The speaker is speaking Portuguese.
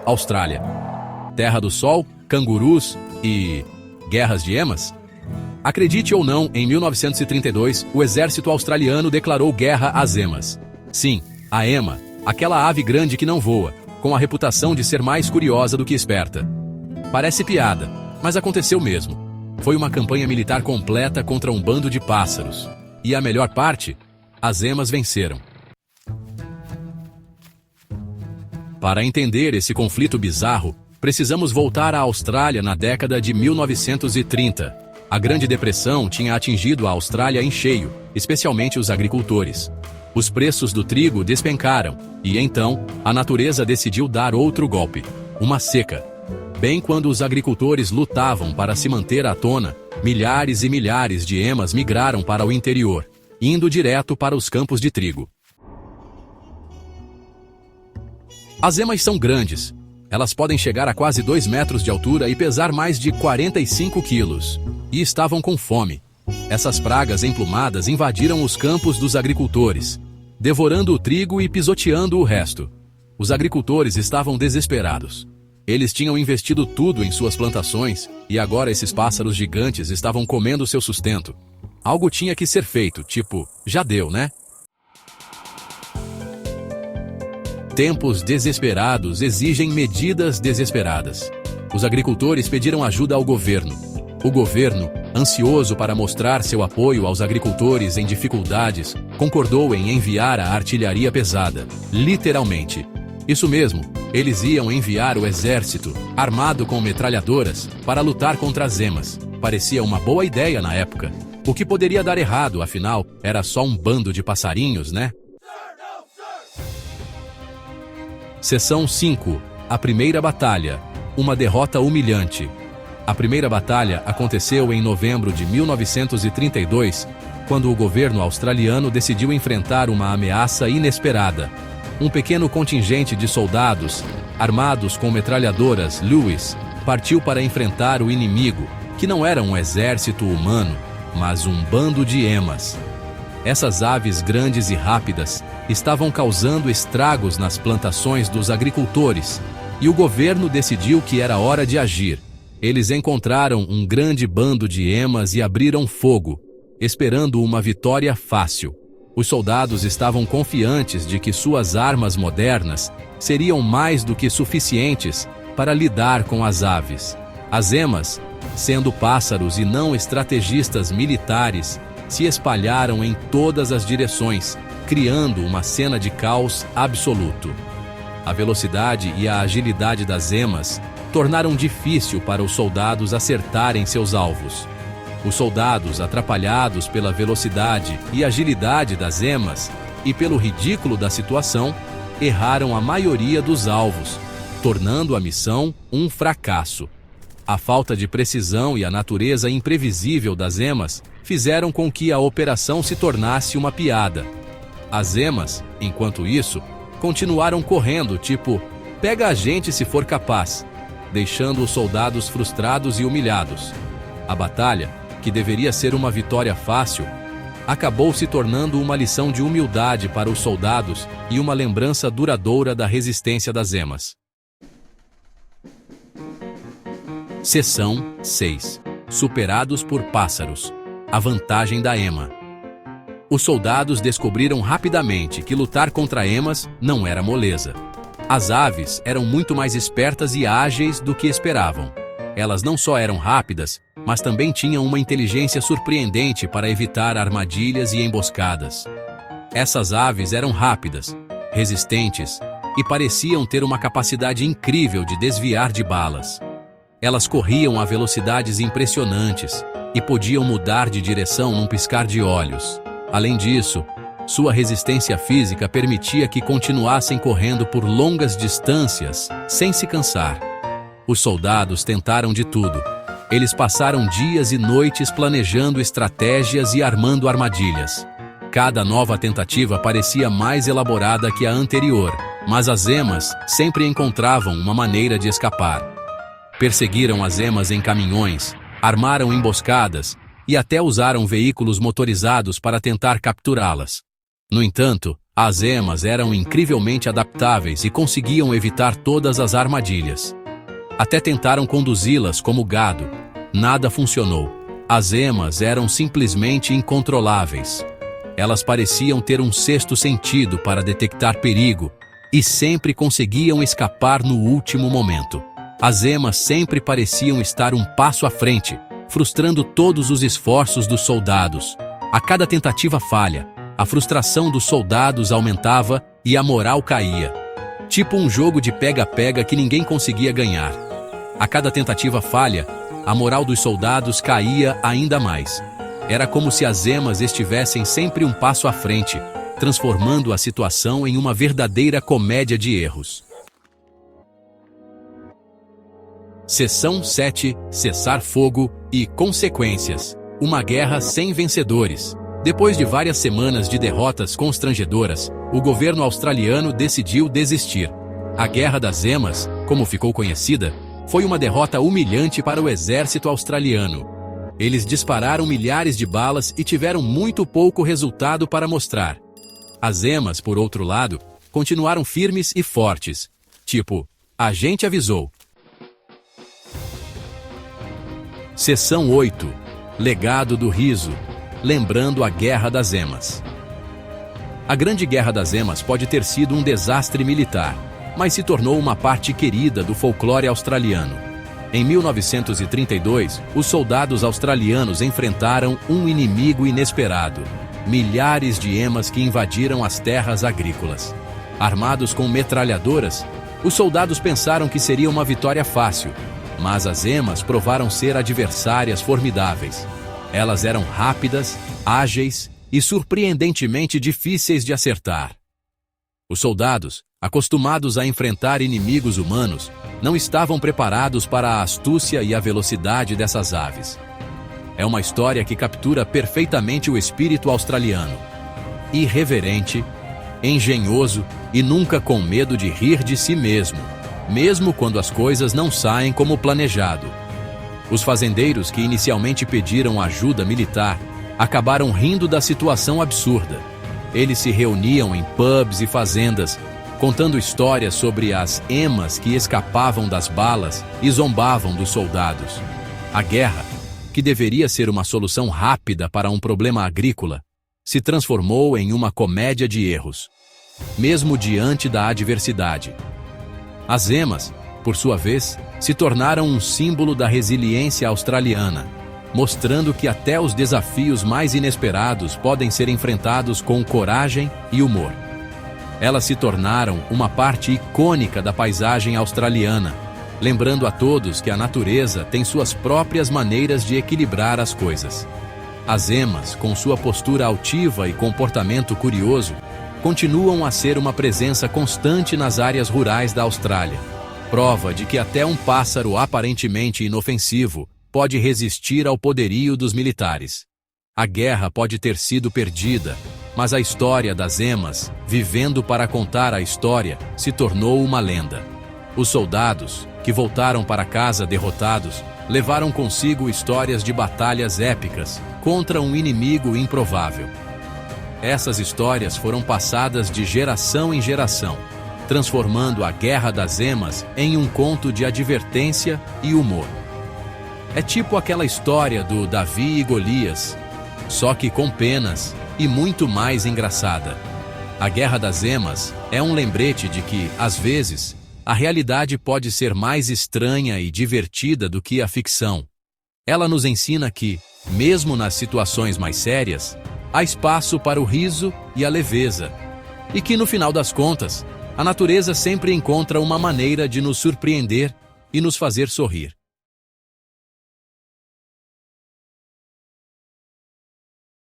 Austrália. Terra do sol, cangurus e guerras de emas? Acredite ou não, em 1932, o exército australiano declarou guerra às emas. Sim, a ema, aquela ave grande que não voa, com a reputação de ser mais curiosa do que esperta. Parece piada, mas aconteceu mesmo. Foi uma campanha militar completa contra um bando de pássaros. E a melhor parte? As emas venceram. Para entender esse conflito bizarro, precisamos voltar à Austrália na década de 1930. A Grande Depressão tinha atingido a Austrália em cheio, especialmente os agricultores. Os preços do trigo despencaram, e então, a natureza decidiu dar outro golpe, uma seca. Bem quando os agricultores lutavam para se manter à tona, milhares e milhares de emas migraram para o interior, indo direto para os campos de trigo. As emas são grandes. Elas podem chegar a quase 2 metros de altura e pesar mais de 45 quilos. E estavam com fome. Essas pragas emplumadas invadiram os campos dos agricultores, devorando o trigo e pisoteando o resto. Os agricultores estavam desesperados. Eles tinham investido tudo em suas plantações e agora esses pássaros gigantes estavam comendo seu sustento. Algo tinha que ser feito, tipo, já deu, né? Tempos desesperados exigem medidas desesperadas. Os agricultores pediram ajuda ao governo. O governo, ansioso para mostrar seu apoio aos agricultores em dificuldades, concordou em enviar a artilharia pesada, literalmente. Isso mesmo, eles iam enviar o exército, armado com metralhadoras, para lutar contra as emas. Parecia uma boa ideia na época. O que poderia dar errado, afinal, era só um bando de passarinhos, né? Seção 5. A Primeira Batalha. Uma derrota humilhante. A primeira batalha aconteceu em novembro de 1932, quando o governo australiano decidiu enfrentar uma ameaça inesperada. Um pequeno contingente de soldados, armados com metralhadoras Lewis, partiu para enfrentar o inimigo, que não era um exército humano, mas um bando de emas. Essas aves grandes e rápidas estavam causando estragos nas plantações dos agricultores, e o governo decidiu que era hora de agir. Eles encontraram um grande bando de emas e abriram fogo, esperando uma vitória fácil. Os soldados estavam confiantes de que suas armas modernas seriam mais do que suficientes para lidar com as aves. As emas, sendo pássaros e não estrategistas militares, se espalharam em todas as direções, criando uma cena de caos absoluto. A velocidade e a agilidade das emas tornaram difícil para os soldados acertarem seus alvos. Os soldados, atrapalhados pela velocidade e agilidade das emas e pelo ridículo da situação, erraram a maioria dos alvos, tornando a missão um fracasso. A falta de precisão e a natureza imprevisível das emas fizeram com que a operação se tornasse uma piada. As emas, enquanto isso, continuaram correndo, tipo, pega a gente se for capaz, deixando os soldados frustrados e humilhados. A batalha, que deveria ser uma vitória fácil, acabou se tornando uma lição de humildade para os soldados e uma lembrança duradoura da resistência das emas. Seção 6. Superados por pássaros. A vantagem da ema. Os soldados descobriram rapidamente que lutar contra emas não era moleza. As aves eram muito mais espertas e ágeis do que esperavam. Elas não só eram rápidas, mas também tinham uma inteligência surpreendente para evitar armadilhas e emboscadas. Essas aves eram rápidas, resistentes e pareciam ter uma capacidade incrível de desviar de balas. Elas corriam a velocidades impressionantes e podiam mudar de direção num piscar de olhos. Além disso, sua resistência física permitia que continuassem correndo por longas distâncias, sem se cansar. Os soldados tentaram de tudo. Eles passaram dias e noites planejando estratégias e armando armadilhas. Cada nova tentativa parecia mais elaborada que a anterior, mas as emas sempre encontravam uma maneira de escapar. Perseguiram as emas em caminhões, armaram emboscadas e até usaram veículos motorizados para tentar capturá-las. No entanto, As emas eram incrivelmente adaptáveis e conseguiam evitar todas as armadilhas. Até tentaram conduzi-las como gado. Nada funcionou. As emas eram simplesmente incontroláveis. Elas pareciam ter um sexto sentido para detectar perigo e sempre conseguiam escapar no último momento. As emas sempre pareciam estar um passo à frente, frustrando todos os esforços dos soldados. A cada tentativa falha, a frustração dos soldados aumentava e a moral caía. Tipo um jogo de pega-pega que ninguém conseguia ganhar. A cada tentativa falha, a moral dos soldados caía ainda mais. Era como se as emas estivessem sempre um passo à frente, transformando a situação em uma verdadeira comédia de erros. Seção 7. Cessar fogo e consequências. Uma guerra sem vencedores. Depois de várias semanas de derrotas constrangedoras, o governo australiano decidiu desistir. A Guerra das Emas, como ficou conhecida, foi uma derrota humilhante para o exército australiano. Eles dispararam milhares de balas e tiveram muito pouco resultado para mostrar. As emas, por outro lado, continuaram firmes e fortes. Tipo, a gente avisou. Seção 8. Legado do riso. Lembrando a Guerra das Emas. A Grande Guerra das Emas pode ter sido um desastre militar, mas se tornou uma parte querida do folclore australiano. Em 1932, os soldados australianos enfrentaram um inimigo inesperado: milhares de emas que invadiram as terras agrícolas. Armados com metralhadoras, os soldados pensaram que seria uma vitória fácil, mas as emas provaram ser adversárias formidáveis. Elas eram rápidas, ágeis e surpreendentemente difíceis de acertar. Os soldados, acostumados a enfrentar inimigos humanos, não estavam preparados para a astúcia e a velocidade dessas aves. É uma história que captura perfeitamente o espírito australiano. Irreverente, engenhoso e nunca com medo de rir de si mesmo, mesmo quando as coisas não saem como planejado. Os fazendeiros que inicialmente pediram ajuda militar acabaram rindo da situação absurda. Eles se reuniam em pubs e fazendas, contando histórias sobre as emas que escapavam das balas e zombavam dos soldados. A guerra, que deveria ser uma solução rápida para um problema agrícola, se transformou em uma comédia de erros, mesmo diante da adversidade. As emas, por sua vez, se tornaram um símbolo da resiliência australiana, mostrando que até os desafios mais inesperados podem ser enfrentados com coragem e humor. Elas se tornaram uma parte icônica da paisagem australiana, lembrando a todos que a natureza tem suas próprias maneiras de equilibrar as coisas. As emas, com sua postura altiva e comportamento curioso, continuam a ser uma presença constante nas áreas rurais da Austrália, prova de que até um pássaro aparentemente inofensivo pode resistir ao poderio dos militares. A guerra pode ter sido perdida, mas a história das emas, vivendo para contar a história, se tornou uma lenda. Os soldados, que voltaram para casa derrotados, levaram consigo histórias de batalhas épicas contra um inimigo improvável. Essas histórias foram passadas de geração em geração, transformando a Guerra das Emas em um conto de advertência e humor. É tipo aquela história do Davi e Golias, só que com penas e muito mais engraçada. A Guerra das Emas é um lembrete de que, às vezes, a realidade pode ser mais estranha e divertida do que a ficção. Ela nos ensina que, mesmo nas situações mais sérias, há espaço para o riso e a leveza, e que, no final das contas, a natureza sempre encontra uma maneira de nos surpreender e nos fazer sorrir.